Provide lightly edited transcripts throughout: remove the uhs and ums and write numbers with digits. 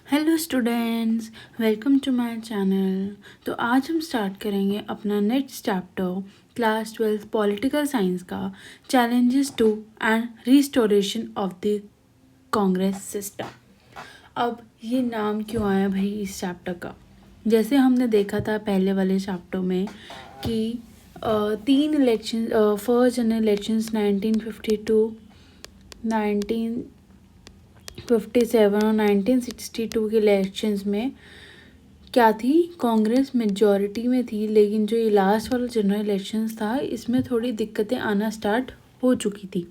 Hello students, welcome to my channel. तो आज हम स्टार्ट करेंगे अपना next chapter class 12 political science का challenges to and restoration of the Congress system. अब ये नाम क्यों आया भाई इस चैप्टर का? जैसे हमने देखा था पहले वाले चैप्टर में कि तीन इलेक्शन, फर्स्ट जनरल इलेक्शंस 1952, 1957 और 1962 के इलेक्शंस में क्या थी, कांग्रेस मेजॉरिटी में थी। लेकिन जो ये लास्ट वाला जनरल इलेक्शंस था इसमें थोड़ी दिक्कतें आना स्टार्ट हो चुकी थी।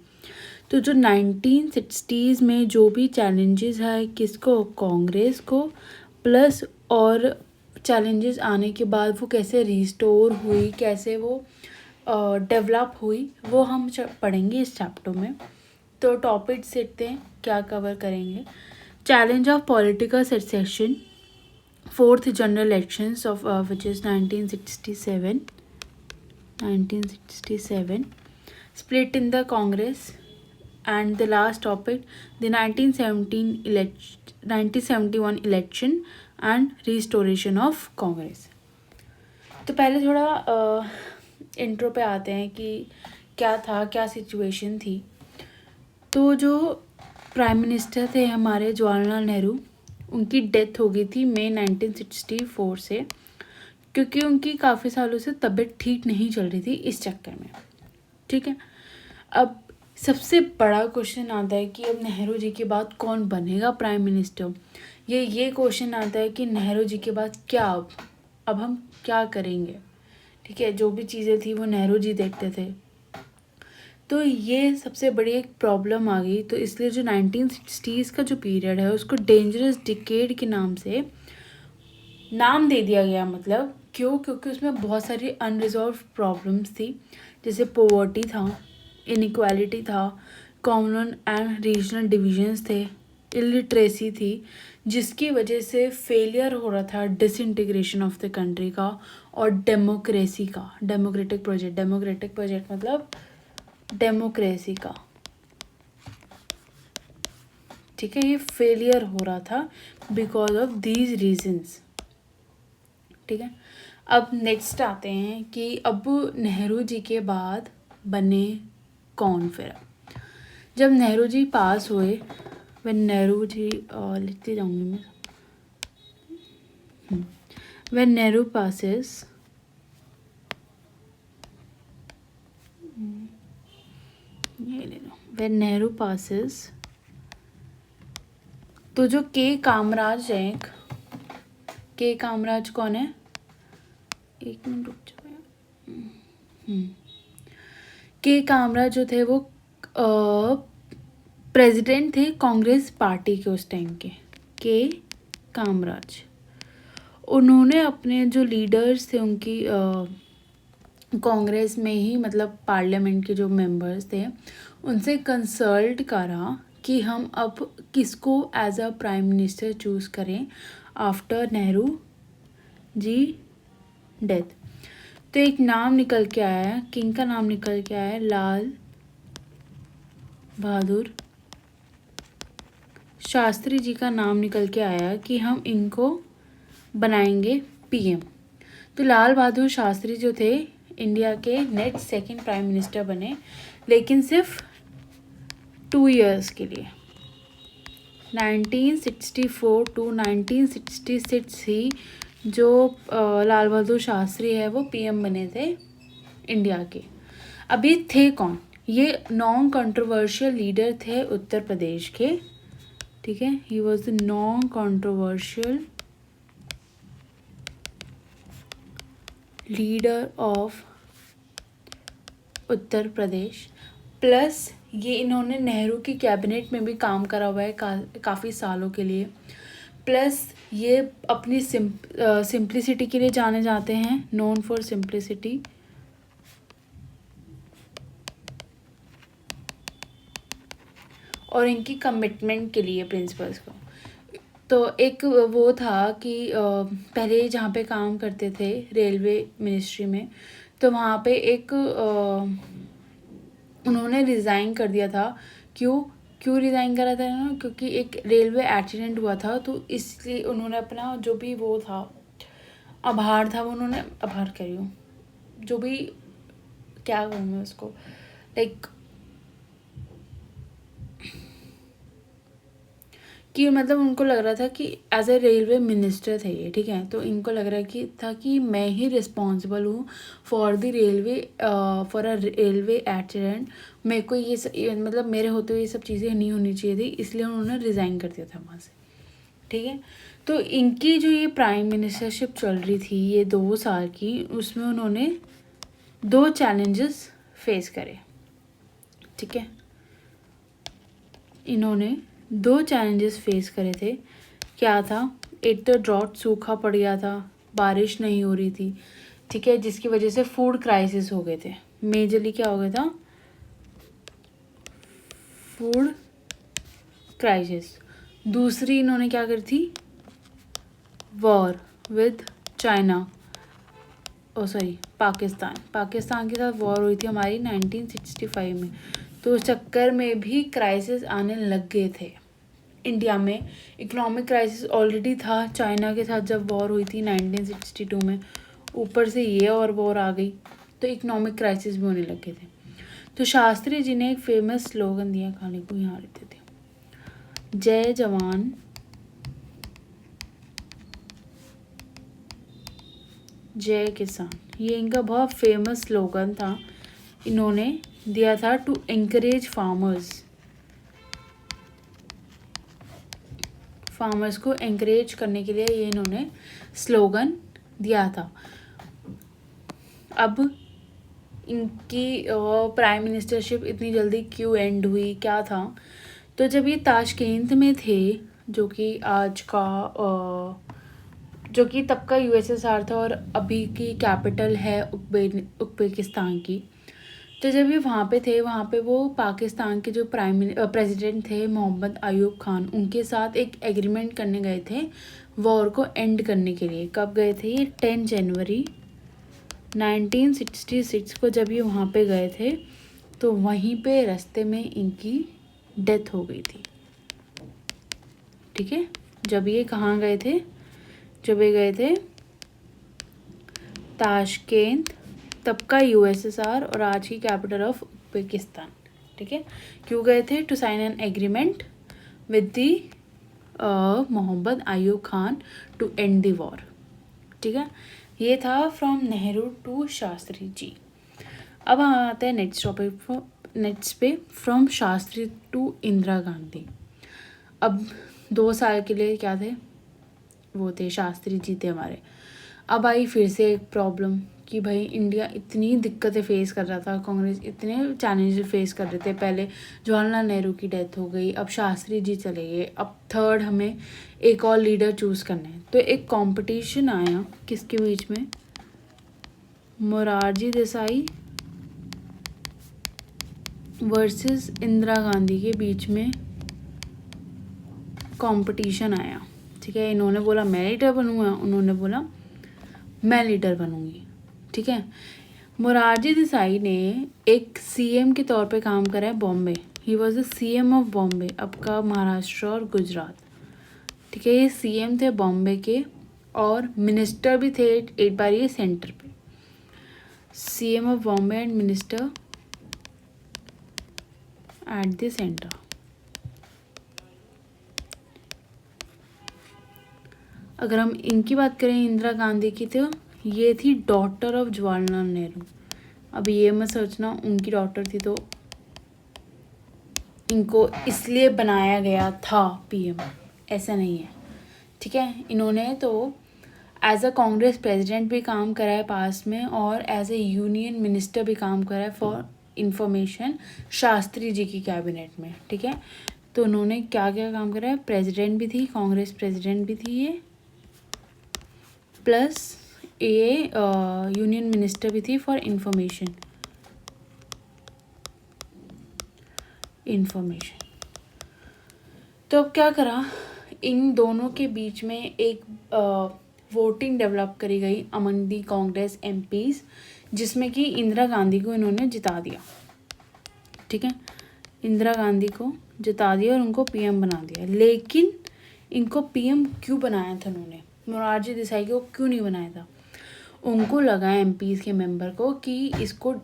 तो जो 1960s में जो भी चैलेंजेस है किसको, कांग्रेस को, प्लस और चैलेंजेस आने के बाद वो कैसे रिस्टोर हुई, कैसे वो डेवलप हुई, वो हम पढ़ेंगे इस चैप्टर में। तो टॉपिक देखते हैं क्या कवर करेंगे। Challenge of political cessation, fourth general elections of which is 1967, split in the Congress, and the last topic the 1971 election and restoration of Congress। तो पहले थोड़ा इंट्रो पे आते हैं कि क्या था, क्या सिचुएशन थी। तो जो प्राइम मिनिस्टर थे हमारे जवाहरलाल नेहरू, उनकी डेथ हो गई थी मई 1964 से, क्योंकि उनकी काफ़ी सालों से तबीयत ठीक नहीं चल रही थी इस चक्कर में। ठीक है, अब सबसे बड़ा क्वेश्चन आता है कि अब नेहरू जी के बाद कौन बनेगा प्राइम मिनिस्टर। ये क्वेश्चन आता है कि नेहरू जी के बाद क्या, अब हम क्या करेंगे। ठीक है, जो भी चीज़ें थी वो नेहरू जी देखते थे। तो ये सबसे बड़ी एक प्रॉब्लम आ गई। तो इसलिए जो 1960s का जो पीरियड है उसको डेंजरस डिकेड के नाम से नाम दे दिया गया। मतलब क्यों? क्योंकि उसमें बहुत सारी अनरिजॉल्व प्रॉब्लम्स थी, जैसे पोवर्टी था, इनइक्वालिटी था, कॉमन एंड रीजनल डिविजन्स थे, इलिटरेसी थी, जिसकी वजह से फेलियर हो रहा था डिसइंटीग्रेशन ऑफ द कंट्री का और डेमोक्रेसी का, डेमोक्रेटिक प्रोजेक्ट मतलब डेमोक्रेसी का। ठीक है, ये फेलियर हो रहा था बिकॉज ऑफ दीज रीजंस। ठीक है, अब नेक्स्ट आते हैं कि अब नेहरू जी के बाद बने कौन फिर। जब नेहरू जी पास हुए, when नेहरू जी लिखती जाऊंगी मैं, when नेहरू passes, ये ले लो, when नेहरू passes, तो जो के कामराज हैं, के कामराज कौन है, एक मिनट रुक जाओ। के कामराज जो थे वो प्रेसिडेंट थे कांग्रेस पार्टी के उस टाइम के कामराज। उन्होंने अपने जो लीडर्स थे उनकी कांग्रेस में ही, मतलब पार्लियामेंट के जो मेंबर्स थे, उनसे कंसल्ट करा कि हम अब किसको as a prime minister choose करें आफ्टर नेहरू जी डेथ। तो एक नाम निकल के आया, किंग का नाम निकल के आया, लाल बहादुर शास्त्री जी का नाम निकल के आया कि हम इनको बनाएंगे पीएम। तो लाल बहादुर शास्त्री जो थे इंडिया के नेक्स्ट सेकंड प्राइम मिनिस्टर बने, लेकिन सिर्फ 2 इयर्स के लिए। 1964 टू 1966 ही जो लाल बहादुर शास्त्री है वो पीएम बने थे इंडिया के। अब ये थे कौन? ये नॉन कंट्रोवर्शियल लीडर थे उत्तर प्रदेश के। ठीक है, he was the non controversial leader of Uttar Pradesh. Plus ये इन्होंने नेहरू की कैबिनेट में भी काम करा हुआ है काफ़ी सालों के लिए। प्लस ये अपनी सिंप्लिसिटी के लिए जाने जाते हैं, नोन फॉर सिंप्लिसिटी। और इनकी कमिटमेंट के लिए प्रिंसिपल्स को। तो एक वो था कि पहले जहाँ पे काम करते थे रेलवे मिनिस्ट्री में, तो वहाँ पे एक उन्होंने रिज़ाइन कर दिया था। क्यों? क्यों रिज़ाइन करा था ना, क्योंकि एक रेलवे एक्सीडेंट हुआ था, तो इसलिए उन्होंने अपना जो भी वो था आभार था वो उन्होंने, आभार कह रही हूँ, जो भी क्या कहूँ मैं उसको, लाइक कि मतलब उनको लग रहा था कि एज ए रेलवे मिनिस्टर थे ये, ठीक है, तो इनको लग रहा कि मैं ही रिस्पॉन्सिबल हूँ for the railway, for a railway accident, मेरे को मतलब मेरे होते हुए ये सब चीज़ें नहीं होनी चाहिए थी, इसलिए उन्होंने रिज़ाइन कर दिया था वहाँ से, ठीक है। तो इनकी जो ये प्राइम मिनिस्टरशिप चल रही थी ये 2 साल की, उसमें उन्होंने 2 चैलेंजेस फेस करे, ठीक है। इन्होंने 2 चैलेंजेस फेस करे थे। क्या था? एक तो ड्रॉट, सूखा पड़ गया था, बारिश नहीं हो रही थी, ठीक है, जिसकी वजह से फूड क्राइसिस हो गए थे। मेजरली क्या हो गया था? Food crisis. दूसरी इन्होंने क्या करी थी? War with China, oh sorry Pakistan के साथ वॉर हुई थी हमारी 1965 में, तो उस चक्कर में भी क्राइसिस आने लग गए थे इंडिया में। इकोनॉमिक क्राइसिस ऑलरेडी था चाइना के साथ जब वॉर हुई थी 1962 में, ऊपर से ये और वॉर आ गई, तो इकोनॉमिक क्राइसिस भी होने लग गए थे। तो शास्त्री जी ने एक फेमस स्लोगन दिया, खाने को यहाँ रहते थे, जय जवान जय किसान। ये इनका बहुत फेमस स्लोगन था, इन्होंने दिया था टू एनकरेज फार्मर्स को एनकरेज करने के लिए ये इन्होंने स्लोगन दिया था। अब इनकी प्राइम मिनिस्टरशिप इतनी जल्दी क्यों एंड हुई, क्या था? तो जब ये ताशकेंत में थे, जो कि आज का जो कि तब का यूएसएसआर था और अभी की कैपिटल है उज़्बेकिस्तान की, तो जब ये वहाँ पे थे, वहाँ पे वो पाकिस्तान के जो प्रेसिडेंट थे मोहम्मद अयूब खान, उनके साथ एक एग्रीमेंट करने गए थे वॉर को एंड करने के लिए। कब गए थे ये? 10 जनवरी 1966 को जब ये वहाँ पे गए थे, तो वहीं पे रास्ते में इनकी डेथ हो गई थी, ठीक है। जब ये कहाँ गए थे? जब ये गए थे ताशकेंत, तब का यूएसएसआर और आज की कैपिटल ऑफ उज़्बेकिस्तान, ठीक है। क्यों गए थे? To sign an agreement with the Mohammad Ayub Khan to end the war, ठीक है। ये था फ्रॉम नेहरू टू शास्त्री जी। अब हम आते हैं नेक्स्ट टॉपिक नेक्स्ट पे, फ्रॉम शास्त्री टू इंदिरा गांधी। अब 2 साल के लिए क्या थे? वो थे शास्त्री जी थे हमारे। अब आई फिर से एक प्रॉब्लम कि भाई इंडिया इतनी दिक्कतें फेस कर रहा था, कांग्रेस इतने चैलेंजेस फेस कर रहे थे। पहले जवाहरलाल नेहरू की डेथ हो गई, अब शास्त्री जी चले गए, अब थर्ड हमें एक और लीडर चूज़ करना है। तो एक कंपटीशन आया किसके बीच में? मोरारजी देसाई वर्सेस इंदिरा गांधी के बीच में कंपटीशन आया, ठीक है। इन्होंने बोला मैं लीडर बनूंगा, उन्होंने बोला मैं लीडर बनूंगी, ठीक है। मोरारजी देसाई ने एक सीएम के तौर पे काम करा है Bombay, he was the CM of Bombay, अब का महाराष्ट्र और गुजरात, ठीक है। ये सीएम थे बॉम्बे के और मिनिस्टर भी थे एक बार ये सेंटर पे, CM of Bombay and minister at the centre. अगर हम इनकी बात करें इंदिरा गांधी की, तो ये थी डॉटर ऑफ जवाहरलाल नेहरू। अब ये मत सोचना उनकी डॉटर थी तो इनको इसलिए बनाया गया था पीएम, ऐसा नहीं है, ठीक है। इन्होंने तो एज अ कांग्रेस प्रेसिडेंट भी काम करा है पास में, और एज ए यूनियन मिनिस्टर भी काम करा है फॉर इंफॉर्मेशन शास्त्री जी की कैबिनेट में, ठीक है। तो उन्होंने क्या क्या काम करा है? प्रेसिडेंट भी थी, कांग्रेस प्रेसिडेंट भी थी ये, प्लस ये यूनियन मिनिस्टर भी थी फॉर इंफॉर्मेशन। तो अब क्या करा, इन दोनों के बीच में एक वोटिंग डेवलप करी गई अमंग दी कांग्रेस एमपीज, जिसमें कि इंदिरा गांधी को इन्होंने जिता दिया, ठीक है। इंदिरा गांधी को जिता दिया और उनको पीएम बना दिया। लेकिन इनको पीएम क्यों बनाया था उन्होंने, मोरारजी देसाई को क्यों नहीं बनाया था? उनको लगा एमपीज़ के मेंबर को कि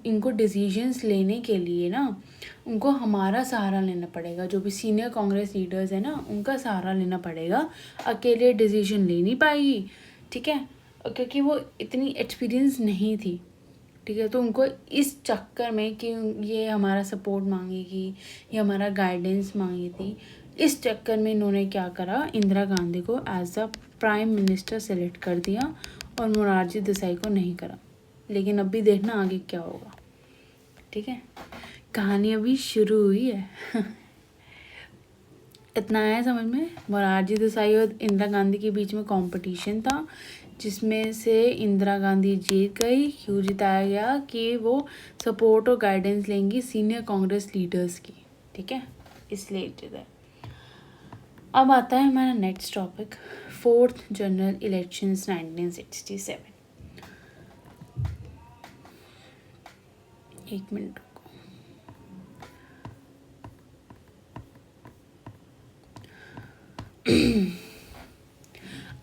इनको डिसीजंस लेने के लिए ना उनको हमारा सहारा लेना पड़ेगा, जो भी सीनियर कांग्रेस लीडर्स है ना उनका सहारा लेना पड़ेगा, अकेले डिसीजन ले नहीं पाएगी, ठीक है, क्योंकि वो इतनी एक्सपीरियंस नहीं थी, ठीक है। तो उनको इस चक्कर में कि ये हमारा सपोर्ट मांगेगी, ये हमारा गाइडेंस मांगेगी, इस चक्कर में इन्होंने क्या करा, इंदिरा गांधी को as a prime minister select कर दिया और मोरारजी देसाई को नहीं करा। लेकिन अभी देखना आगे क्या होगा, ठीक है। कहानी अभी शुरू हुई है। इतना आया समझ में। मोरारजी देसाई और इंदिरा गांधी के बीच में कंपटीशन था, जिसमें से इंदिरा गांधी जीत गई। क्यों जिताया गया? कि वो सपोर्ट और गाइडेंस लेंगी सीनियर कांग्रेस लीडर्स की, ठीक है, इसलिए जीता। अब आता है हमारा next topic, 4th general elections 1967। एक मिनट रुको।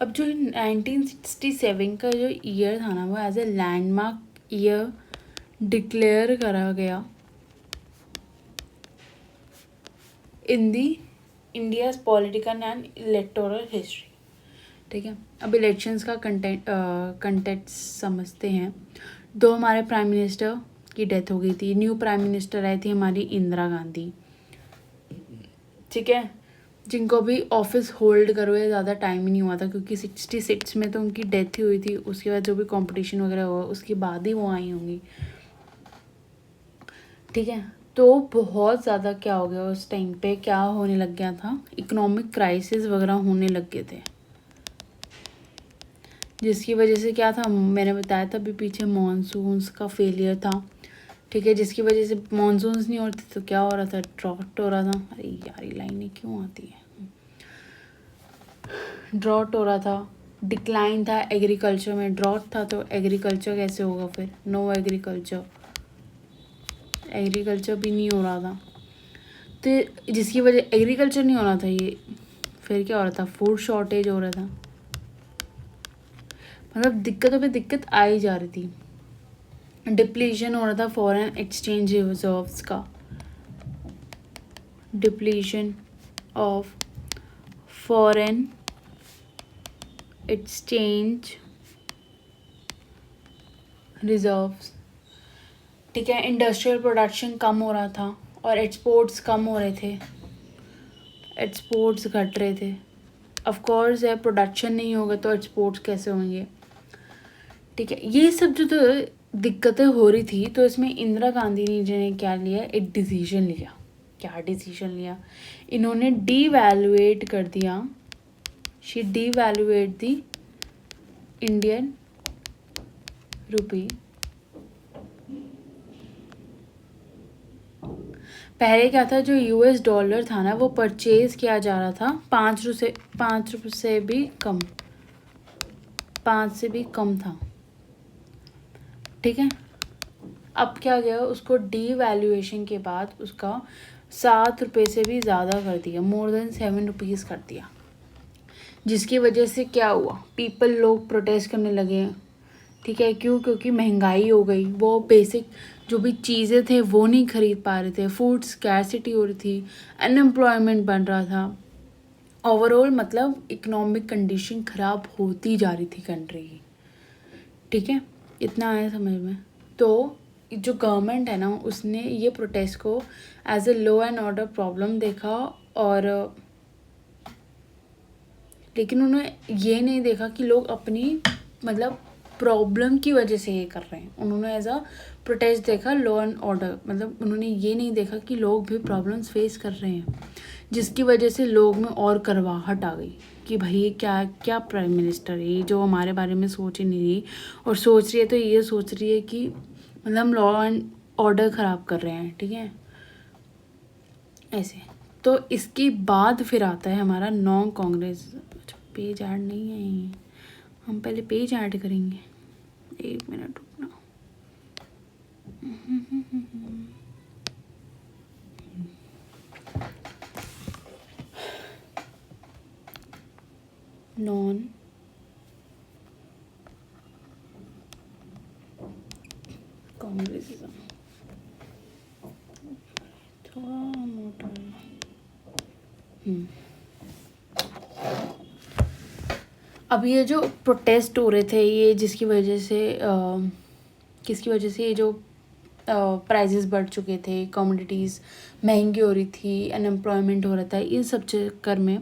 अब जो 1967 का जो ईयर था ना, वो as a landmark year declare करा गया in the India's political and electoral history, ठीक है। अब इलेक्शंस का कंटेक्स्ट समझते हैं। दो हमारे प्राइम मिनिस्टर की डेथ हो गई थी, न्यू प्राइम मिनिस्टर आई थी हमारी इंदिरा गांधी, ठीक है, जिनको भी ऑफिस होल्ड करोगे ज़्यादा टाइम ही नहीं हुआ था, क्योंकि 66 में तो उनकी डेथ ही हुई थी। उसके बाद जो भी कंपटीशन वगैरह हुआ उसके बाद ही वो आई होंगी, ठीक है। तो बहुत ज़्यादा क्या हो गया उस टाइम पे, क्या होने लग गया था, इकोनॉमिक क्राइसिस वगैरह होने लग गए थे, जिसकी वजह से क्या था, मैंने बताया था अभी पीछे, मॉनसून्स का फेलियर था, ठीक है, जिसकी वजह से मॉनसून्स नहीं होते तो क्या हो रहा था, ड्रॉट हो रहा था। अरे यार ये लाइनें क्यों आती है, ड्रॉट हो रहा था, डिक्लाइन था एग्रीकल्चर में। ड्रॉट था तो एग्रीकल्चर कैसे होगा फिर, नो एग्रीकल्चर, एग्रीकल्चर भी नहीं हो रहा था, तो जिसकी वजह एग्रीकल्चर नहीं हो रहा था, ये फिर क्या हो रहा था, फूड शॉर्टेज हो रहा था, मतलब दिक्कतों पे दिक्कत आई जा रही थी। डिप्लीशन हो रहा था फॉरेन एक्सचेंज रिजर्व्स का, depletion of foreign exchange reserves, ठीक है। इंडस्ट्रियल प्रोडक्शन कम हो रहा था और एक्सपोर्ट्स कम हो रहे थे, एक्सपोर्ट्स घट रहे थे। ऑफ कोर्स है, प्रोडक्शन नहीं होगा तो एक्सपोर्ट्स कैसे होंगे, ठीक है। ये सब जो तो दिक्कतें हो रही थी, तो इसमें इंदिरा गांधी जी ने क्या लिया, एक डिसीजन लिया। क्या डिसीजन लिया इन्होंने, डीवैल्यूएट कर दिया, शी डीवैल्यूएट दी इंडियन रुपी। पहले क्या था, जो यूएस डॉलर था ना वो परचेज किया जा रहा था 5 रुपये से भी कम, 5 से भी कम था, ठीक है। अब क्या गया, उसको डीवैल्यूएशन के बाद उसका 7 रुपये से भी ज़्यादा कर दिया, मोर देन 7 रुपीज़ कर दिया, जिसकी वजह से क्या हुआ, लोग प्रोटेस्ट करने लगे, ठीक है। क्यों? क्योंकि महंगाई हो गई, वो बेसिक जो भी चीज़ें थे वो नहीं खरीद पा रहे थे, फूड स्कैरसिटी हो रही थी, अनएम्प्लॉयमेंट बन रहा था, ओवरऑल मतलब इकोनॉमिक कंडीशन ख़राब होती जा रही थी कंट्री की, ठीक है। इतना आया समझ में। तो जो गवर्नमेंट है ना, उसने ये प्रोटेस्ट को as a law and order problem देखा, और लेकिन उन्होंने ये नहीं देखा कि लोग अपनी मतलब प्रॉब्लम की वजह से ये कर रहे हैं, उन्होंने एज अ प्रोटेस्ट देखा, लॉ एंड ऑर्डर, मतलब उन्होंने ये नहीं देखा कि लोग भी प्रॉब्लम्स फेस कर रहे हैं, जिसकी वजह से लोग में और करवाहट आ गई कि भाई ये क्या क्या प्राइम मिनिस्टर है जो हमारे बारे में सोच ही नहीं रही, और सोच रही है तो ये सोच रही है कि मतलब हम लॉ एंड ऑर्डर ख़राब कर रहे हैं, ठीक है, ऐसे। तो इसके बाद फिर आता है हमारा नॉन कांग्रेस, पेज ऐड नहीं है ये, हम पहले पेज ऐड करेंगे, 1 मिनट रुकना। नॉन कांग्रेसिज्म, थोड़ा मोटा अब ये जो प्रोटेस्ट हो रहे थे, ये जिसकी वजह से किसकी वजह से ये जो प्राइजेस बढ़ चुके थे, कमोडिटीज़ महंगी हो रही थी, अनएम्प्लॉयमेंट हो रहा था, इन सब चक्कर में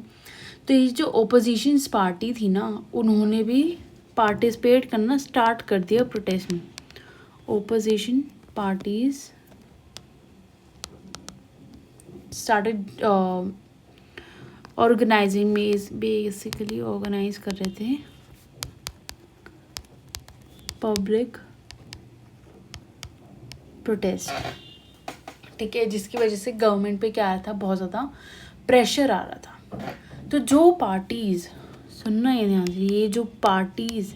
तो ये जो ओपोजिशन पार्टी थी ना, उन्होंने भी पार्टिसिपेट करना स्टार्ट कर दिया प्रोटेस्ट में। ओपोजिशन पार्टीज स्टार्टेड ऑर्गेनाइजिंग में, बेसिकली ऑर्गेनाइज कर रहे थे पब्लिक प्रोटेस्ट, ठीक है, जिसकी वजह से गवर्नमेंट पे क्या आया था, बहुत ज़्यादा प्रेशर आ रहा था। तो जो पार्टीज़, सुनना ये ध्यान से, ये जो पार्टीज़,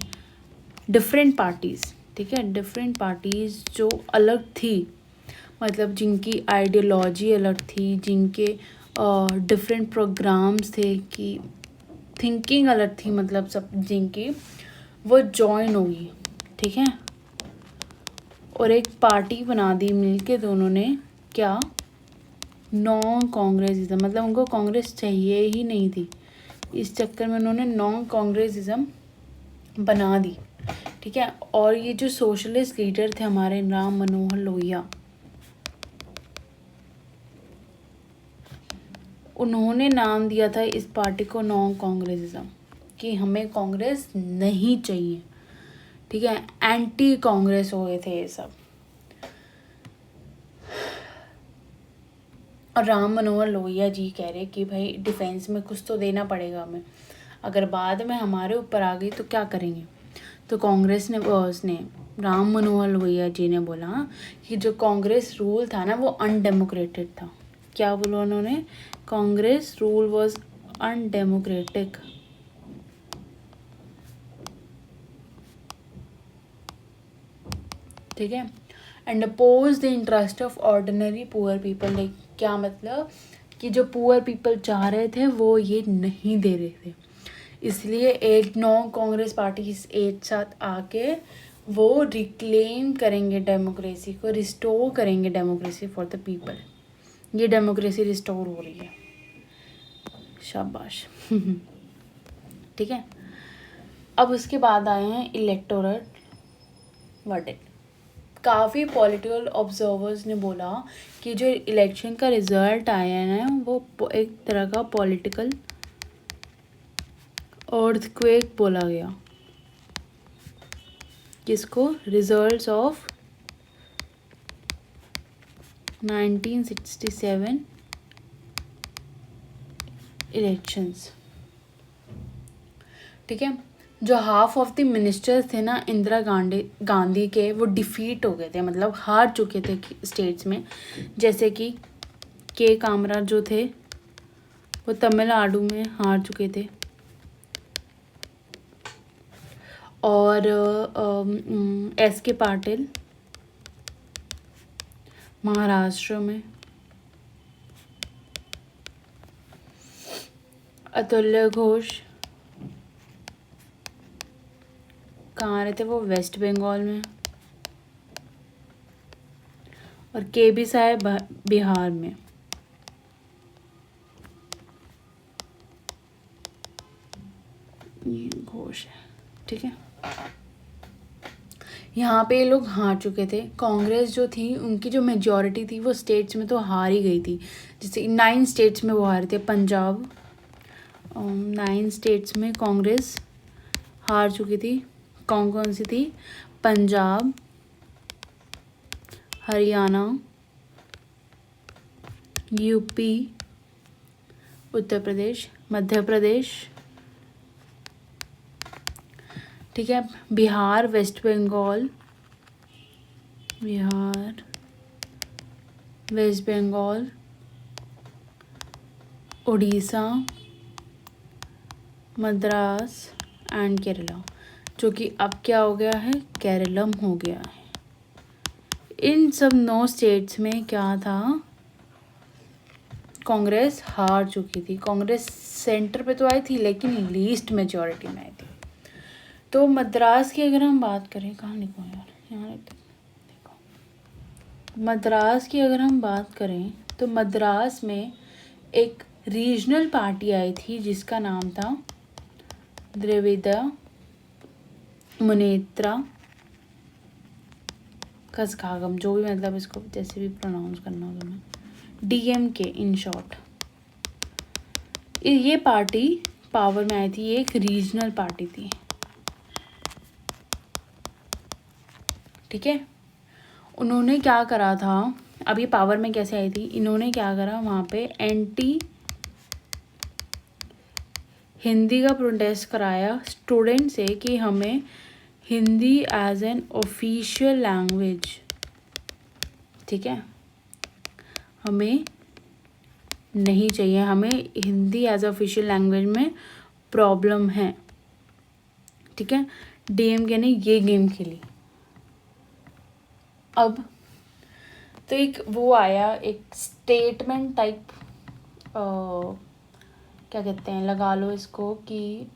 डिफरेंट पार्टीज़, ठीक है, डिफरेंट पार्टीज़ जो अलग थी, मतलब जिनकी आइडियोलॉजी अलग थी, जिनके डिफरेंट प्रोग्राम्स थे, कि थिंकिंग अलग थी, मतलब सब जिनकी, वो जॉइन होगी, ठीक है, और एक पार्टी बना दी मिलके दोनों ने, क्या, नॉन कांग्रेसिज्म, मतलब उनको कांग्रेस चाहिए ही नहीं थी, इस चक्कर में उन्होंने नॉन कांग्रेसिज्म बना दी, ठीक है। और ये जो सोशलिस्ट लीडर थे हमारे, राम मनोहर लोहिया, उन्होंने नाम दिया था इस पार्टी को नॉन कांग्रेसिज्म, कि हमें कांग्रेस नहीं चाहिए, ठीक है, एंटी कांग्रेस हो गए थे ये सब। और राम मनोहर लोहिया जी कह रहे कि भाई डिफेंस में कुछ तो देना पड़ेगा हमें, अगर बाद में हमारे ऊपर आ गई तो क्या करेंगे। तो कांग्रेस ने, उसने, राम मनोहर लोहिया जी ने बोला कि जो कांग्रेस रूल था ना, वो अनडेमोक्रेटिक था। क्या बोला उन्होंने, कांग्रेस रूल वॉज अनडेमोक्रेटिक, ठीक है, and oppose the interest of ordinary poor people. Like क्या मतलब, कि जो पुअर पीपल चाह रहे थे वो ये नहीं दे रहे थे, इसलिए एक नॉन कांग्रेस पार्टी एक साथ आके वो रिक्लेम करेंगे डेमोक्रेसी को, रिस्टोर करेंगे डेमोक्रेसी फॉर द पीपल। ये डेमोक्रेसी रिस्टोर हो रही है, शाबाश। ठीक है, अब उसके बाद आए हैं इलेक्टोरल वर्डिक्ट। काफ़ी पॉलिटिकल ऑब्जर्वर्स ने बोला कि जो इलेक्शन का रिजल्ट आया है ना, वो एक तरह का पॉलिटिकल अर्थक्वेक बोला गया। किसको, रिजल्ट्स ऑफ 1967 इलेक्शंस, ठीक है। जो हाफ ऑफ द मिनिस्टर्स थे ना इंदिरा गांधी के, वो डिफीट हो गए थे, मतलब हार चुके थे स्टेट्स में, जैसे कि के कामराज जो थे वो तमिलनाडु में हार चुके थे, और एस के पाटिल महाराष्ट्र में, अतुल्य घोष कहाँ रहते, वो वेस्ट बंगाल में, और के बी साहब बिहार में। ये घोष है, ठीक है। यहाँ पे लोग हार चुके थे। कांग्रेस जो थी, उनकी जो मेजॉरिटी थी वो स्टेट्स में तो हार ही गई थी, जैसे 9 स्टेट्स में वो हारे थे। पंजाब, 9 स्टेट्स में कांग्रेस हार चुकी थी। कौन कौन सी थी, पंजाब, हरियाणा, यूपी, उत्तर प्रदेश, मध्य प्रदेश, ठीक है, Bihar, West Bengal, Bihar, West Bengal, Orissa, Madras and Kerala, जो कि अब क्या हो गया है, केरलम हो गया है। इन सब 9 स्टेट्स में क्या था, कांग्रेस हार चुकी थी। कांग्रेस सेंटर पे तो आई थी लेकिन लीस्ट मेजॉरिटी में आई थी। तो मद्रास की अगर हम बात करें, कहाँ लिखो यार, यहाँ देखो, मद्रास की अगर हम बात करें तो मद्रास में एक रीजनल पार्टी आई थी जिसका नाम था द्रविड़ मुनेत्र कज़ागम, जो भी मतलब इसको जैसे भी प्रोनाउंस करना हो तुम्हें, DMK इन शॉर्ट। ये पार्टी पावर में आई थी, ये एक रीजनल पार्टी थी, ठीक है। उन्होंने क्या करा था, अब ये पावर में कैसे आई थी, इन्होंने क्या करा वहाँ पे एंटी हिंदी का प्रोटेस्ट कराया स्टूडेंट से कि हमें Hindi as an official language, ठीक है, हमें नहीं चाहिए, हमें हिंदी एज ऑफिशियल लैंग्वेज में प्रॉब्लम है, ठीक है। DMK ने ये गेम खेली। अब तो एक वो आया, एक स्टेटमेंट टाइप, क्या कहते हैं, लगा लो इसको कि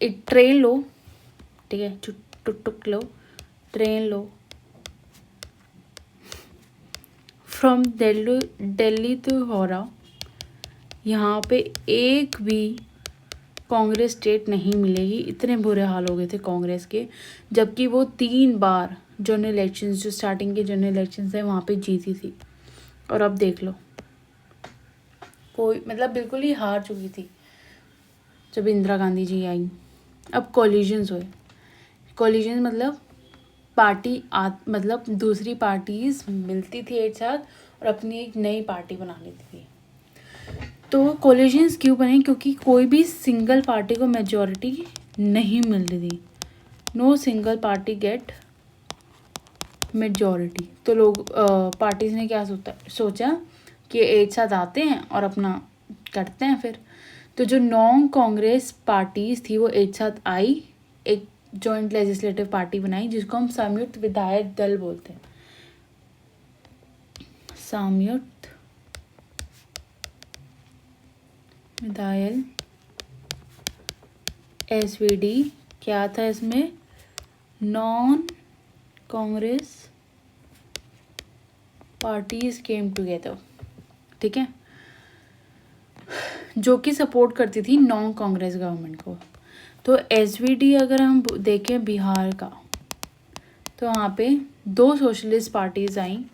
एक ट्रेन लो, ठीक है, टुक लो, ट्रेन लो फ्रॉम दिल्ली टू हावड़ा, यहाँ पे एक भी कांग्रेस स्टेट नहीं मिलेगी। इतने बुरे हाल हो गए थे कांग्रेस के, जबकि वो 3 बार जनरल इलेक्शंस, जो स्टार्टिंग के जनरल इलेक्शंस है वहाँ पे जीती थी, और अब देख लो कोई मतलब बिल्कुल ही हार चुकी थी जब इंदिरा गांधी जी आई। अब कोलिजन्स हुए, कोलिजन मतलब मतलब दूसरी पार्टीज मिलती थी एक साथ और अपनी एक नई पार्टी बना लेती थी। तो कोलिजन्स क्यों बने, क्योंकि कोई भी सिंगल पार्टी को मेजॉरिटी नहीं मिल रही थी, no single party get majority. तो लोग पार्टीज ने क्या सोचा कि एक साथ आते हैं और अपना करते हैं फिर। तो जो नॉन कांग्रेस पार्टीज थी वो एक साथ आई, एक जॉइंट लेजिस्लेटिव पार्टी बनाई जिसको हम संयुक्त विधायक दल बोलते हैं, संयुक्त विधायक SVD। क्या था इसमें, non Congress parties came together, ठीक है, जो कि सपोर्ट करती थी नॉन कांग्रेस गवर्नमेंट को। तो SVD अगर हम देखें बिहार का, तो वहाँ पे 2 सोशलिस्ट पार्टीज आई,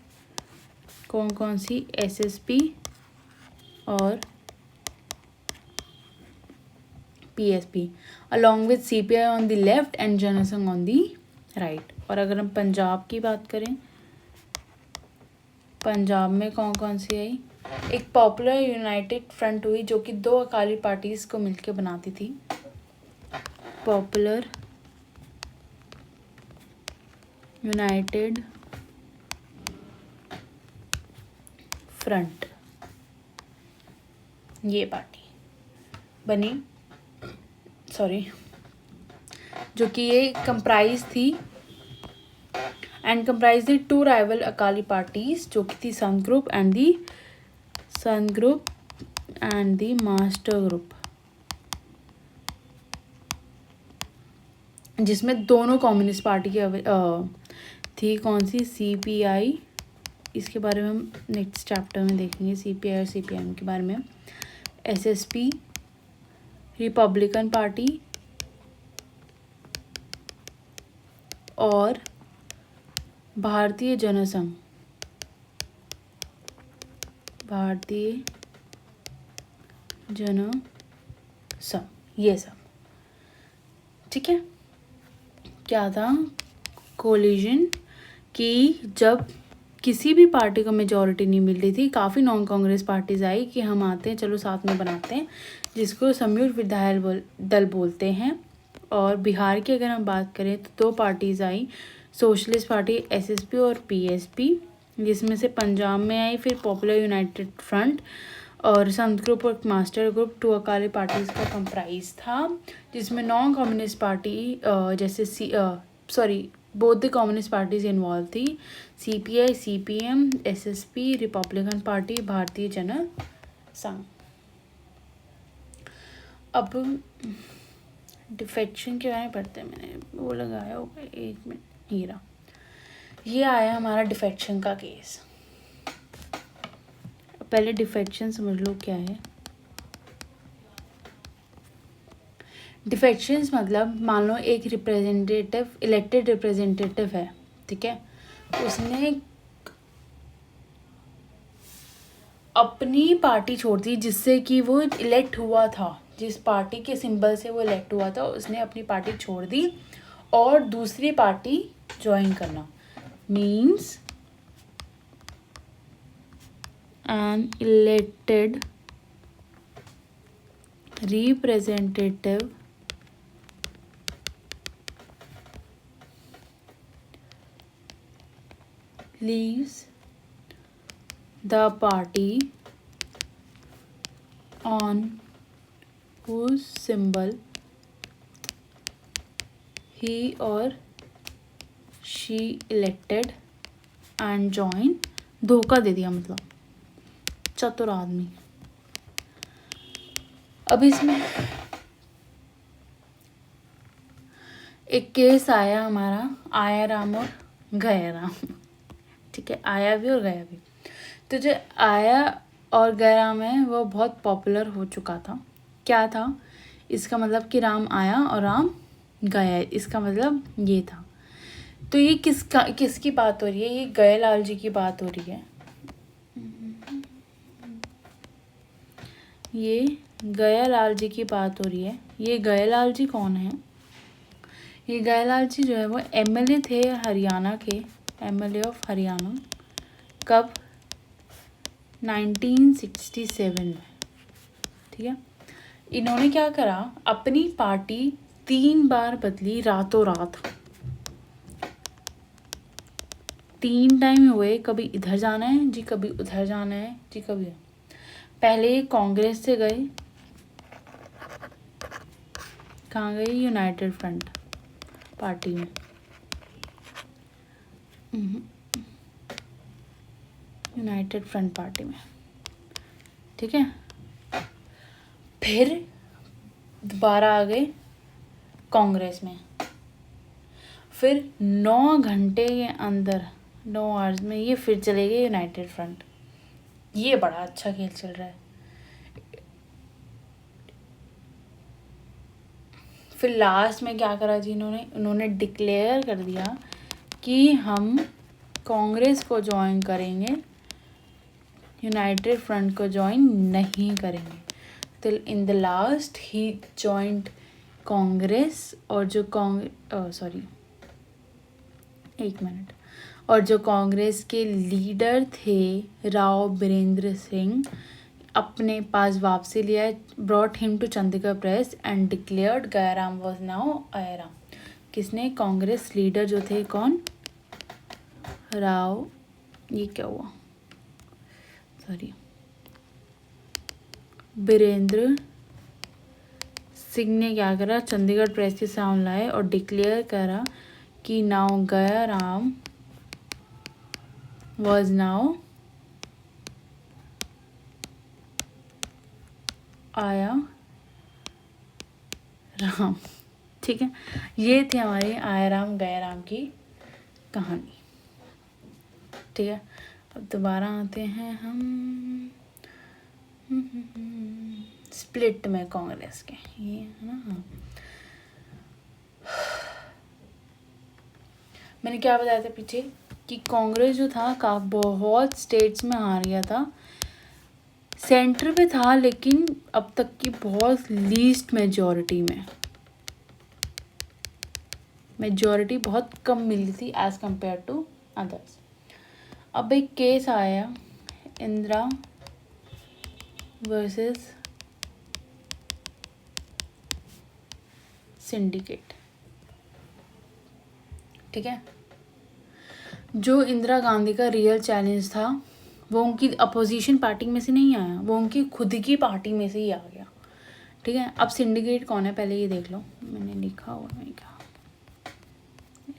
कौन कौन सी, SSP और PSP, along with CPI on the left and Jansangh on the right। और अगर हम पंजाब की बात करें, पंजाब में कौन कौन सी आई, एक पॉपुलर यूनाइटेड फ्रंट हुई जो कि 2 अकाली पार्टीज को मिलकर बनाती थी, पॉपुलर यूनाइटेड फ्रंट, ये पार्टी बनी, सॉरी, जो कि ये कंप्राइज थी and comprise the 2 rival Akali parties, जो कि थी संत group and the master group, जिसमें दोनों कम्युनिस्ट पार्टी की थी, कौन सी, CPI, इसके बारे में हम नेक्स्ट चैप्टर में देखेंगे, CPI और CPM के बारे में, SSP, रिपब्लिकन पार्टी और भारतीय जनसंघ, भारतीय जनसंघ, ये सब, ठीक है। क्या था, कोलिजन कि जब किसी भी पार्टी को मेजॉरिटी नहीं मिल रही थी, काफ़ी नॉन कांग्रेस पार्टीज आई कि हम आते हैं, चलो साथ में बनाते हैं, जिसको संयुक्त विधायक दल बोलते हैं। और बिहार की अगर हम बात करें तो 2 parties I, socialist party SSP और PSP, जिसमें से पंजाब में आई फिर पॉपुलर यूनाइटेड फ्रंट और संत ग्रुप और मास्टर ग्रुप, 2 अकाली पार्टीज का कंप्राइज था, जिसमें नॉन कम्युनिस्ट पार्टी जैसे both the communist parties involve थी, CPI, CPM, SSP, Republican party, भारतीय जन संघ। अब डिफेक्शन के बारे में पढ़ते हैं, मैंने वो लगाया होगा 1 मिनट, हीरा। ये आया हमारा डिफेक्शन का केस। पहले डिफेक्शन समझ लो क्या है। डिफेक्शंस मतलब मान लो एक रिप्रेजेंटेटिव, इलेक्टेड रिप्रेजेंटेटिव है, ठीक है, उसने अपनी पार्टी छोड़ दी जिससे कि वो इलेक्ट हुआ था, जिस पार्टी के सिंबल से वो इलेक्ट हुआ था, उसने अपनी पार्टी छोड़ दी और दूसरी पार्टी ज्वाइन करना means an elected representative leaves the party on whose symbol he or she elected and join। धोखा दे दिया मतलब, चतुर आदमी। अब इसमें एक केस आया हमारा, आया राम और गया राम, ठीक है, आया भी और गया भी। तो जो आया और गया राम है वो बहुत पॉपुलर हो चुका था। क्या था इसका मतलब कि राम आया और राम गया, इसका मतलब ये था। तो ये किसकी बात हो रही है? ये गयालाल जी की बात हो रही है। ये गयालाल जी की बात हो रही है। ये गयालाल जी कौन है? ये गयालाल जी जो है वो MLA थे हरियाणा के, MLA ऑफ हरियाणा। कब? 1967 में, ठीक है। इन्होंने क्या करा, अपनी पार्टी 3 बार बदली रातों रात। 3 टाइम हुए, कभी इधर जाना है जी, कभी उधर जाना है जी, कभी। पहले कांग्रेस से गए, कहाँ गए? यूनाइटेड फ्रंट पार्टी में। यूनाइटेड फ्रंट पार्टी में, ठीक है। फिर दोबारा आ गए कांग्रेस में। फिर 9 घंटे के अंदर, 9 आवर्स में ये फिर चले गए यूनाइटेड फ्रंट। ये बड़ा अच्छा खेल चल रहा है। फिर लास्ट में क्या करा जी उन्होंने डिक्लेयर कर दिया कि हम कांग्रेस को ज्वाइन करेंगे, यूनाइटेड फ्रंट को ज्वाइन नहीं करेंगे। तो in the last he joint Congress, और जो और जो कांग्रेस के लीडर थे राव बीरेंद्र सिंह, अपने पास वापसी लिया, brought him to Chandigarh press and declared Gayaram was now Ayaram. किसने? कांग्रेस लीडर जो थे, कौन? राव, ये क्या हुआ, सॉरी, बीरेंद्र सिंह ने क्या करा, चंडीगढ़ प्रेस के सामने लाए और डिक्लेयर करा कि नाउ गयाराम वॉज नाउ आया राम, ठीक है। ये थी हमारी आया राम गया राम की कहानी, ठीक है। अब दोबारा आते हैं हम स्प्लिट में कांग्रेस के, ये है ना। हाँ, मैंने क्या बताया था पीछे कि कांग्रेस जो था का बहुत स्टेट्स में हार गया था, सेंटर पे था, लेकिन अब तक की बहुत लीस्ट मेजॉरिटी बहुत कम मिली थी एज कंपेयर टू अदर्स। अब एक केस आया, इंदिरा वर्सेस सिंडिकेट, ठीक है। जो इंदिरा गांधी का रियल चैलेंज था वो उनकी अपोजिशन पार्टी में से नहीं आया, वो उनकी खुद की पार्टी में से ही आ गया, ठीक है। अब सिंडिकेट कौन है पहले ये देख लो, मैंने लिखा हुआ है क्या।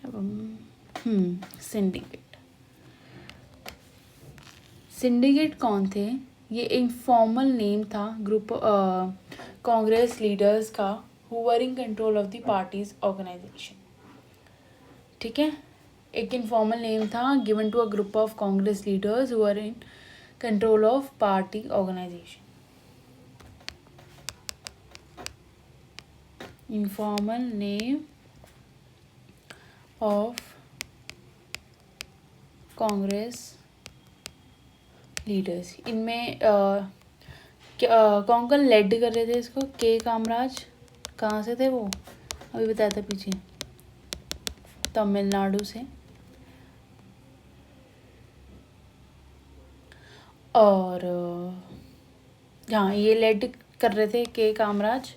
अब सिंडिकेट। सिंडिकेट कौन थे? ये इनफॉर्मल नेम था ग्रुप कांग्रेस लीडर्स का who were in control of the party's organisation. ठीक है, एक इनफॉर्मल नेम था given to a group of Congress leaders who were in control of party organisation. informal name of Congress leaders. इनमें कौन कौन lead कर रहे थे इसको? के कामराज। कहाँ से थे वो? अभी बताया था पीछे, तमिलनाडु से। और हाँ, ये लेड कर रहे थे के कामराज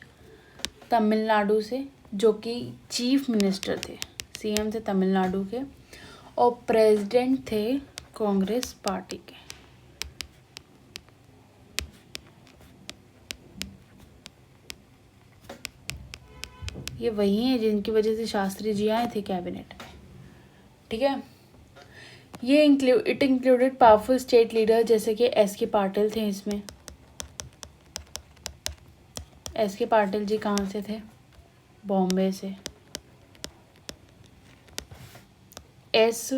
तमिलनाडु से, जो कि चीफ मिनिस्टर थे, सीएम थे तमिलनाडु के, और प्रेसिडेंट थे कांग्रेस पार्टी के। ये वही हैं जिनकी वजह से शास्त्री जी आए थे कैबिनेट में। ठीक है, ये it included powerful state leader जैसे कि एस के पाटिल थे इसमें। एस के पाटिल जी कहाँ से थे? बॉम्बे से। एस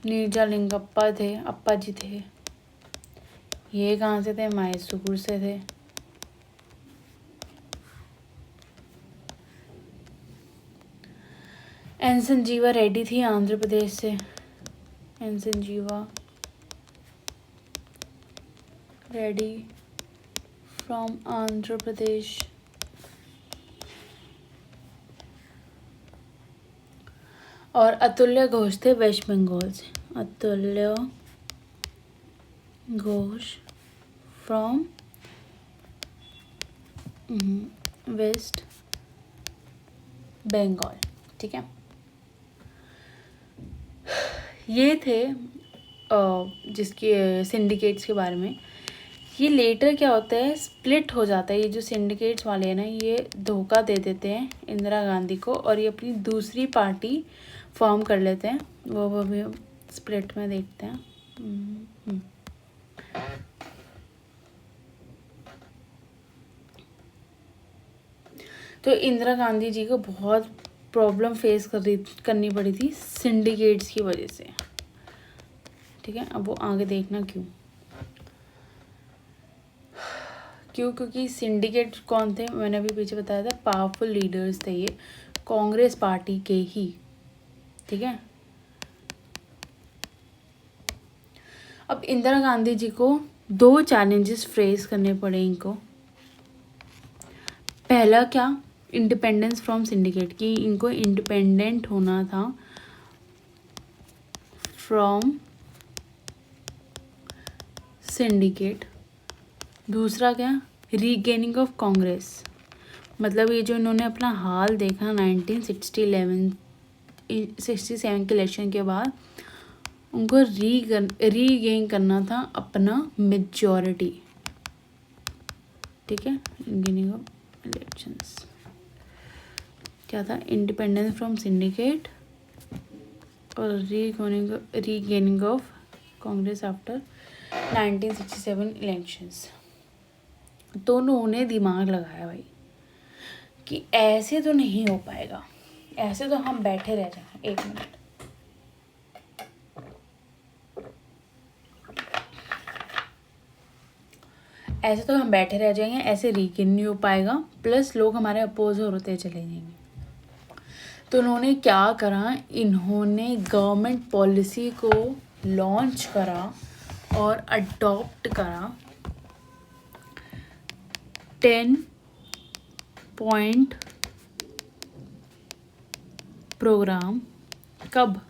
नीरजालिंगप्पा थे, अप्पा जी थे। ये कहाँ से थे? मैसूर से थे। एन संजीवा रेड्डी थी आंध्र प्रदेश से। N Sanjeeva Reddy from Andhra Pradesh. और अतुल्य घोष थे वेस्ट बंगाल से। अतुल्य घोष फ्रॉम वेस्ट बंगाल। ठीक है, ये थे जिसके सिंडिकेट्स के बारे में। ये लेटर क्या होता है, स्प्लिट हो जाता है। ये जो सिंडिकेट्स वाले हैं ना, ये धोखा दे देते हैं इंदिरा गांधी को, और ये अपनी दूसरी पार्टी फॉर्म कर लेते हैं। वो भी स्प्लिट में देखते हैं। तो इंदिरा गांधी जी को बहुत प्रॉब्लम फेस करनी पड़ी थी सिंडिकेट्स की वजह से। ठीक है, अब वो आगे देखना क्यों। क्योंकि सिंडिकेट कौन थे, मैंने अभी पीछे बताया था, पावरफुल लीडर्स थे ये कांग्रेस पार्टी के ही। ठीक है, अब इंदिरा गांधी जी को 2 चैलेंजेस फेस करने पड़े इनको। पहला क्या, इंडिपेंडेंस फ्रॉम सिंडिकेट, कि इनको इंडिपेंडेंट होना था फ्रॉम सिंडिकेट। दूसरा क्या, रीगेनिंग ऑफ कांग्रेस, मतलब ये जो इन्होंने अपना हाल देखा 1967 के इलेक्शन के बाद, उनको रीगेन करना था अपना मेजॉरिटी। ठीक है, रीगेनिंग ऑफ इलेक्शंस क्या था, इंडिपेंडेंस फ्रॉम सिंडिकेट और regaining of Congress after 1967 elections. दोनों ने दिमाग लगाया भाई कि ऐसे तो नहीं हो पाएगा, ऐसे तो हम बैठे रह जाएंगे। 1 मिनट, ऐसे तो हम बैठे रह जाएंगे, ऐसे रीगेन नहीं हो पाएगा, प्लस लोग हमारे अपोज होते चले जाएंगे। तो उन्होंने क्या करा, इन्होंने गवर्नमेंट पॉलिसी को लॉन्च करा और अडॉप्ट करा 10 पॉइंट प्रोग्राम। कब?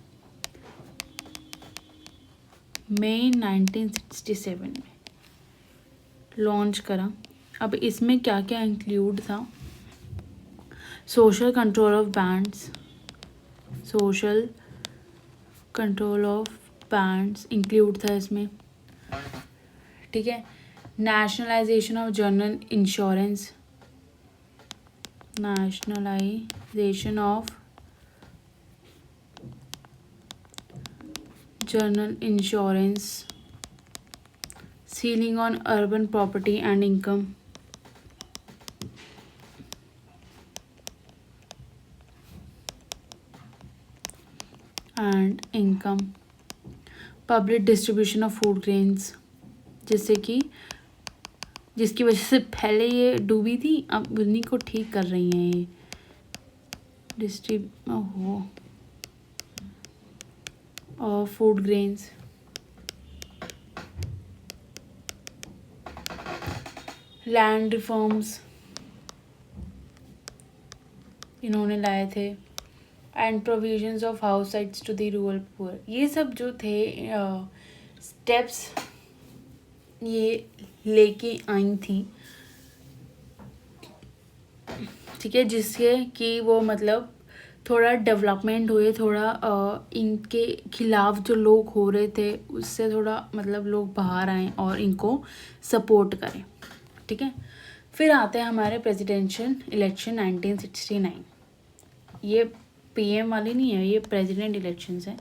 मई 1967 में लॉन्च करा। अब इसमें क्या क्या इंक्लूड था, social control of bands, social control of bands include था इसमें। ठीक है, nationalisation of general insurance, nationalisation of general insurance, ceiling on urban property and income, public distribution of food grains, जिसकी वजह से पहले ये डूबी थी, अब उन्हीं को ठीक कर रही हैं ये फूड ग्रेन्स। लैंड रिफॉर्म्स इन्होंने लाए थे, and provisions of house sites to the rural poor. ये सब जो थे स्टेप्स ये लेके आई थी, ठीक है, जिससे कि वो मतलब थोड़ा डेवलपमेंट हुए, थोड़ा इनके खिलाफ जो लोग हो रहे थे उससे थोड़ा मतलब लोग बाहर आएँ और इनको सपोर्ट करें, ठीक है। फिर आते हैं हमारे प्रेसिडेंशियल इलेक्शन 1969। ये पीएम वाली नहीं है, ये प्रेसिडेंट इलेक्शंस है।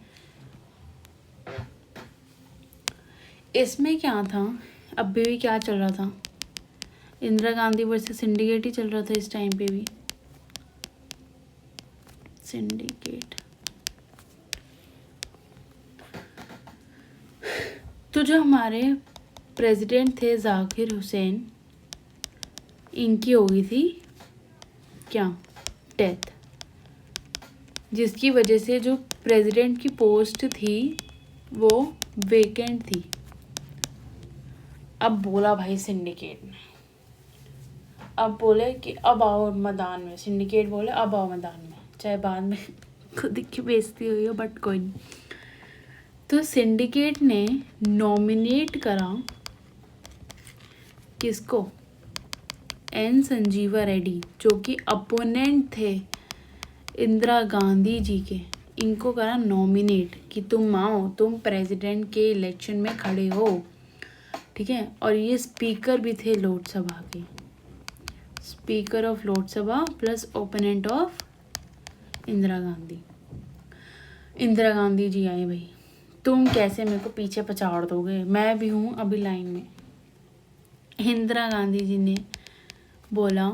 इसमें क्या था, अभी भी क्या चल रहा था, इंदिरा गांधी वर्सेस सिंडिकेट ही चल रहा था इस टाइम पे भी, सिंडिकेट। तो जो हमारे प्रेसिडेंट थे जाकिर हुसैन, इनकी हो गई थी क्या, डेथ, जिसकी वजह से जो प्रेसिडेंट की पोस्ट थी वो वेकेंट थी। अब बोला भाई सिंडिकेट ने, अब बोले कि अब आओ मैदान में, सिंडिकेट बोले अब आओ मैदान में, चाहे बाद में खुद की बेइज्जती हुई हो, बट कोई नहीं। तो सिंडिकेट ने नॉमिनेट करा किसको, एन संजीवा रेड्डी, जो कि अपोनेंट थे इंदिरा गांधी जी के, इनको करा नॉमिनेट कि तुम आओ, तुम प्रेसिडेंट के इलेक्शन में खड़े हो, ठीक है। और ये स्पीकर भी थे लोकसभा के, speaker of Lok Sabha plus opponent of Indira Gandhi. Indira Gandhi ji आए, भाई तुम कैसे मेरे को पीछे पछाड़ दोगे, मैं भी हूँ अभी लाइन में। इंदिरा गांधी जी ने बोला,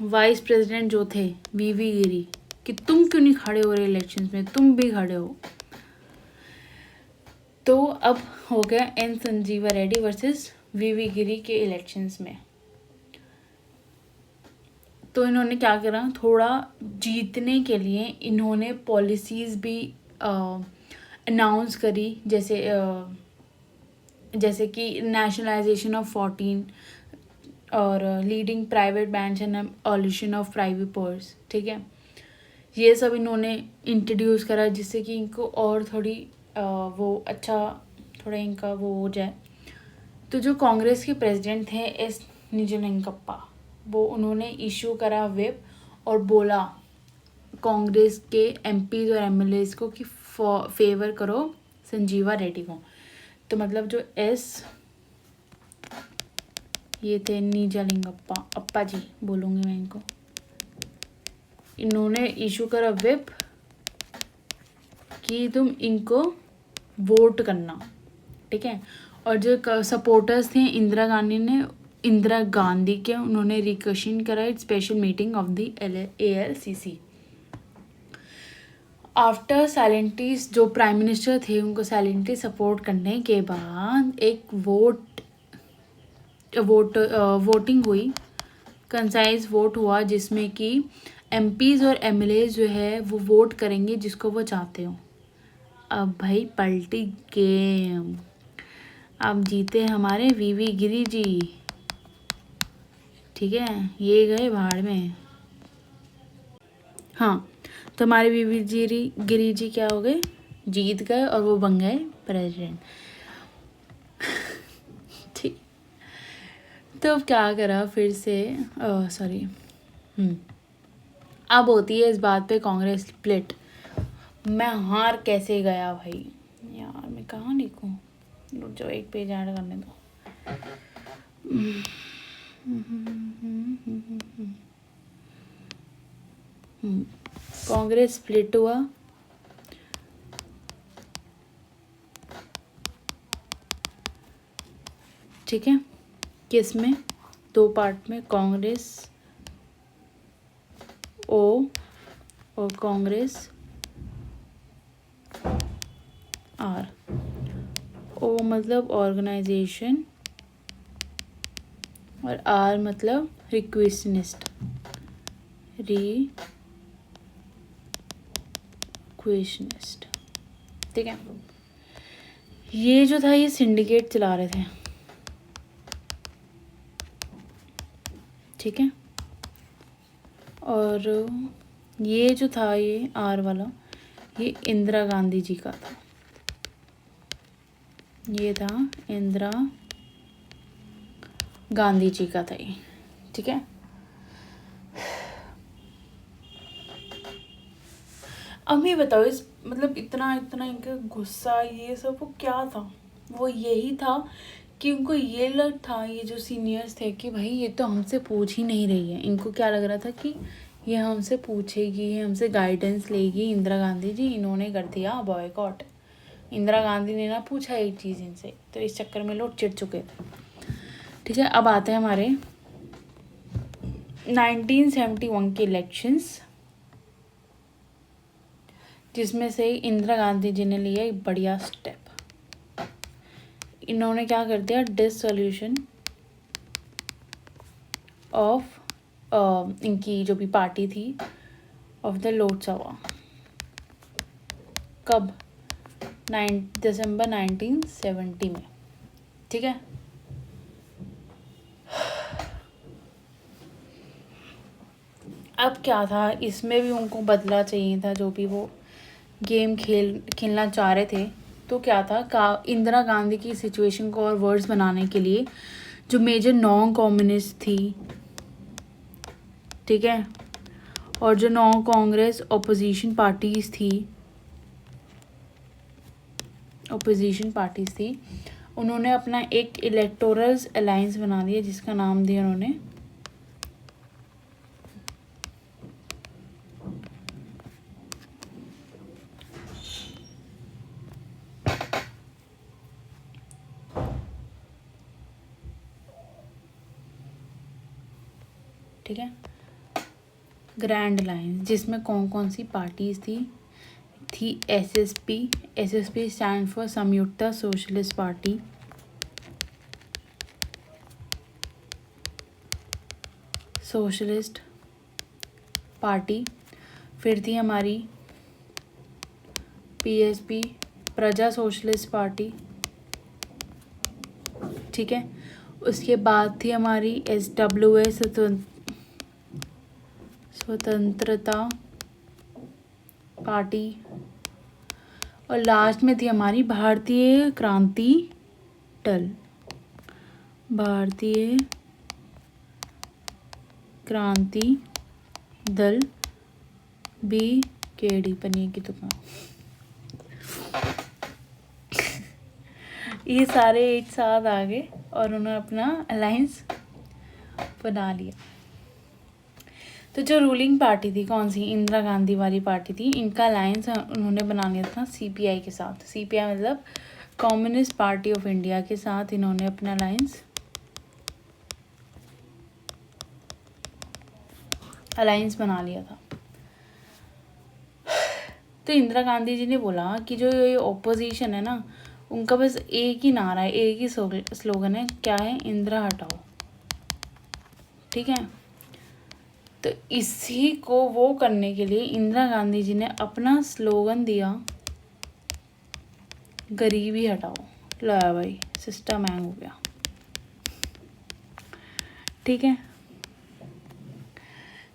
वाइस प्रेसिडेंट जो थे वीवी गिरी, कि तुम क्यों नहीं खड़े हो रहे इलेक्शंस में, तुम भी खड़े हो। तो अब हो गया एन संजीवा रेड्डी वर्सेस वीवी गिरी के इलेक्शंस में। तो इन्होंने क्या करा, थोड़ा जीतने के लिए इन्होंने पॉलिसीज़ भी अनाउंस करी, जैसे कि नेशनलाइजेशन ऑफ 14 और leading private banks and abolition of private purse, ठीक है। ये सब इन्होंने इंट्रोड्यूस करा, जिससे कि इनको और थोड़ी वो अच्छा थोड़ा इनका वो हो जाए। तो जो कांग्रेस के प्रेसिडेंट थे एस निजलिंगप्पा, वो उन्होंने इशू करा व्हिप और बोला कांग्रेस के एमपीज और एमएलएज को कि फेवर करो संजीवा रेड्डी को। तो मतलब जो ये थे निजलिंगप्पा, अप्पा जी बोलूँगी मैं इनको, इन्होंने इशू करा व्हिप कि तुम इनको वोट करना, ठीक है। और जो सपोर्टर्स थे इंदिरा गांधी के, उन्होंने रिक्वेशन करा special meeting of the ALCC। After silently, जो प्राइम मिनिस्टर थे उनको साइलेंटली सपोर्ट करने के बाद एक वोटिंग हुई, कंसाइज वोट हुआ, जिसमें कि एमपीज और एमएलए जो है वो वोट करेंगे जिसको वो चाहते हो। अब भाई पलटी गेम, अब जीते हमारे वीवी गिरी जी, ठीक है, ये गए भाड़ में। हाँ, तो हमारे वीवी गिरी जी क्या हो गए, जीत गए और वो बन गए प्रेसिडेंट, ठीक। तो अब क्या करा फिर से, सॉरी, अब होती है इस बात पे कांग्रेस स्प्लिट। मैं हार कैसे गया भाई, यार मैं कहाँ लिखूँ, रुक जाओ एक पेज ऐड करने दो। कांग्रेस स्प्लिट हुआ ठीक है, किस में, 2 पार्ट में, कांग्रेस ओ और कांग्रेस आर। ओ मतलब ऑर्गेनाइजेशन और आर मतलब रिक्वेशनिस्ट, ठीक है। ये जो था ये सिंडिकेट चला रहे थे, ठीक है। और ये जो था ये आर वाला, ये इंदिरा गांधी जी का था, ये था इंदिरा गांधी जी का था ये, ठीक है। अब ये बताओ, इस मतलब इतना इतना इनका गुस्सा ये सब वो क्या था? वो यही था कि उनको ये लग था, ये जो सीनियर्स थे, कि भाई ये तो हमसे पूछ ही नहीं रही है। इनको क्या लग रहा था कि ये हमसे पूछेगी, ये हमसे गाइडेंस लेगी। इंदिरा गांधी जी, इन्होंने कर दिया बॉयकॉट। इंदिरा गांधी ने ना पूछा एक चीज़ इनसे, तो इस चक्कर में लोग चिढ़ चुके थे, ठीक है। अब आते हैं हमारे 1971 के इलेक्शंस, जिसमें से इंदिरा गांधी जी ने लिया एक बढ़िया स्टेप। इन्होंने क्या कर दिया, डिसोल्यूशन ऑफ इनकी जो भी पार्टी थी ऑफ द लोकसभा। कब? दिसंबर 1970 में, ठीक है। अब क्या था, इसमें भी उनको बदला चाहिए था, जो भी वो गेम खेलना चाह रहे थे। तो क्या था, इंदिरा गांधी की सिचुएशन को और वर्ड्स बनाने के लिए जो मेजर नॉन कम्युनिस्ट थी, ठीक है, और जो नॉन कांग्रेस अपोजिशन पार्टीज थी, उन्होंने अपना एक इलेक्टोरल अलायंस बना दिया, जिसका नाम दिया उन्होंने ठीक है, ग्रैंड अलायंस, जिसमें कौन कौन सी पार्टीज थी एसएसपी स्टैंड फॉर संयुक्त सोशलिस्ट पार्टी, सोशलिस्ट पार्टी। फिर थी हमारी पीएसपी, प्रजा सोशलिस्ट पार्टी, ठीक है। उसके बाद थी हमारी एसडब्ल्यूए, स्वतंत्रता पार्टी, और लास्ट में थी हमारी भारतीय क्रांति दल, भारतीय क्रांति दल, BKD, पनीर की दुकान। ये सारे एक साथ आ गए और उन्होंने अपना अलायंस बना लिया। तो जो रूलिंग पार्टी थी कौन सी, इंदिरा गांधी वाली पार्टी थी, इनका अलायंस उन्होंने बना लिया था CPI के साथ। CPI मतलब कम्युनिस्ट पार्टी ऑफ इंडिया के साथ इन्होंने अपना अलायंस बना लिया था। तो इंदिरा गांधी जी ने बोला कि जो ये ओपोजिशन है ना, उनका बस एक ही नारा है, एक ही स्लोगन है, क्या है, इंदिरा हटाओ, ठीक है। तो इसी को वो करने के लिए इंदिरा गांधी जी ने अपना स्लोगन दिया, गरीबी हटाओ। लो भाई, सिस्टम हैंग हो गया, ठीक है।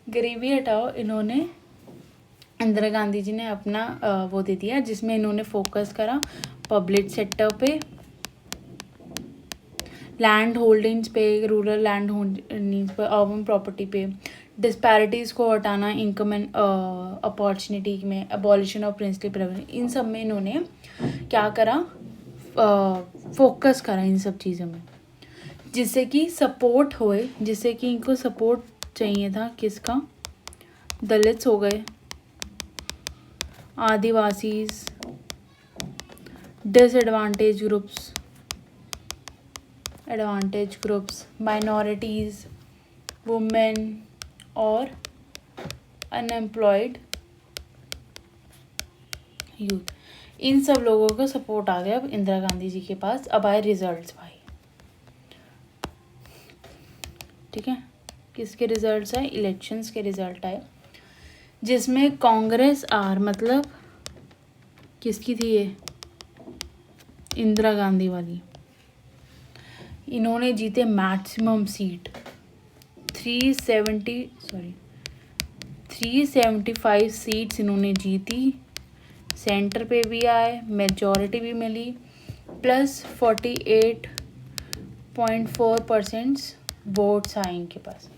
गरीबी हटाओ इन्होंने, इंदिरा गांधी जी ने अपना वो दे दिया, जिसमें इन्होंने फोकस करा पब्लिक सेक्टर पे, लैंड होल्डिंग्स पे, रूरल लैंड होल्डिंग्स पे, अर्बन प्रॉपर्टी पे, डिस्पैरिटीज़ को हटाना, इनकम एंड अपॉर्चुनिटी में, अबॉलिशन ऑफ प्रिंसली प्रिविलेज, इन सब में इन्होंने क्या करा, फोकस करा इन सब चीज़ों में, जिससे कि सपोर्ट होए, जिससे कि इनको सपोर्ट चाहिए था, किसका, दलित्स हो गए, Adivasis, disadvantage groups, advantage groups, minorities, women और अनएम्प्लॉयड यूथ, इन सब लोगों को सपोर्ट आ गया अब इंदिरा गांधी जी के पास। अब आए रिजल्ट्स भाई, ठीक है, किसके रिजल्ट्स आए? इलेक्शंस के रिजल्ट आए, जिसमें कांग्रेस आर मतलब किसकी थी ये? इंदिरा गांधी वाली। इन्होंने जीते मैक्सिमम सीट 375 सीट्स इन्होंने जीती। सेंटर पे भी आए, मेजॉरिटी भी मिली, प्लस 48.4% वोट्स आए इनके पास।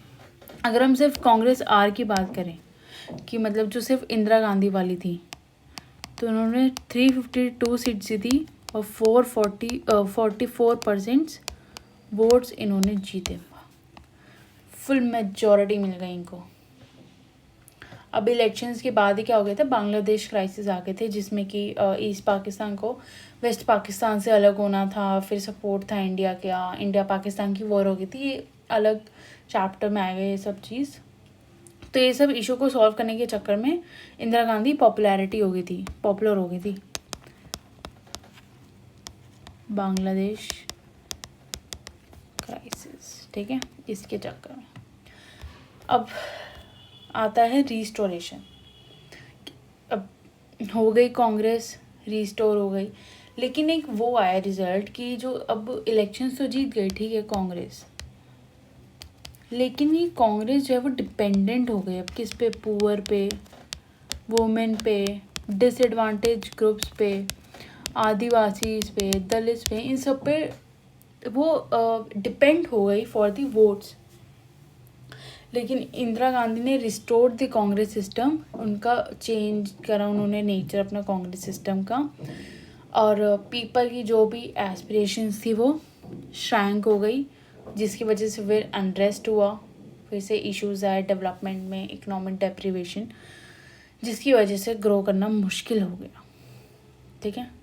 अगर हम सिर्फ कांग्रेस आर की बात करें कि मतलब जो सिर्फ इंदिरा गांधी वाली थी, तो उन्होंने 352 सीट जीती और 44% वोट्स इन्होंने जीते। फुल मेजॉरिटी मिल गई इनको। अब इलेक्शंस के बाद ही क्या हो गया था, बांग्लादेश क्राइसिस आ गए थे, जिसमें कि ईस्ट पाकिस्तान को वेस्ट पाकिस्तान से अलग होना था, फिर सपोर्ट था इंडिया का, इंडिया पाकिस्तान की वॉर हो गई थी, ये अलग चैप्टर में आ गए ये सब चीज़। तो ये सब इशू को सॉल्व करने के चक्कर में इंदिरा गांधी पॉपुलर हो गई थी। बांग्लादेश क्राइसिस, ठीक है, इसके चक्कर में अब आता है रिस्टोरेशन। अब हो गई कांग्रेस, रिस्टोर हो गई, लेकिन एक वो आया रिजल्ट कि जो अब इलेक्शंस तो जीत गई, ठीक है कांग्रेस, लेकिन ये कांग्रेस जो है वो डिपेंडेंट हो गई अब किस पे? पुअर पे, वुमेन पे, डिसएडवांटेज ग्रुप्स पे, आदिवासी पे, दलित पे, इन सब पे वो डिपेंड हो गई फॉर दी वोट्स। लेकिन इंदिरा गांधी ने रिस्टोर्ड द कांग्रेस सिस्टम, उनका चेंज करा उन्होंने नेचर अपना कांग्रेस सिस्टम का, और पीपल की जो भी एस्पिरेशंस थी वो श्रैंक हो गई, जिसकी वजह से फिर अनरेस्ट हुआ, फिर से इश्यूज आए डेवलपमेंट में, इकोनॉमिक डेप्रिवेशन, जिसकी वजह से ग्रो करना मुश्किल हो गया, ठीक है।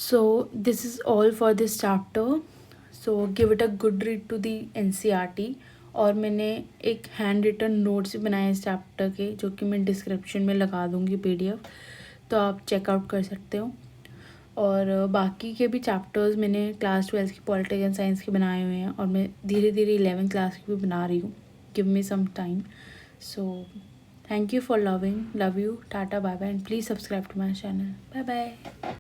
So this is all for this chapter. So give it a good read to the NCERT. और मैंने एक हैंड रिटन नोट्स भी बनाए इस चैप्टर के, जो कि मैं डिस्क्रिप्शन में लगा दूँगी PDF, तो आप चेकआउट कर सकते हो। और बाकी के भी चैप्टर्स मैंने क्लास 12 की पॉलिटिकल एंड साइंस के बनाए हुए हैं, और मैं धीरे धीरे 11th क्लास की भी बना रही हूँ। Give me some time. So thank you for love you, tata, bye bye, and please subscribe to my channel. Bye bye.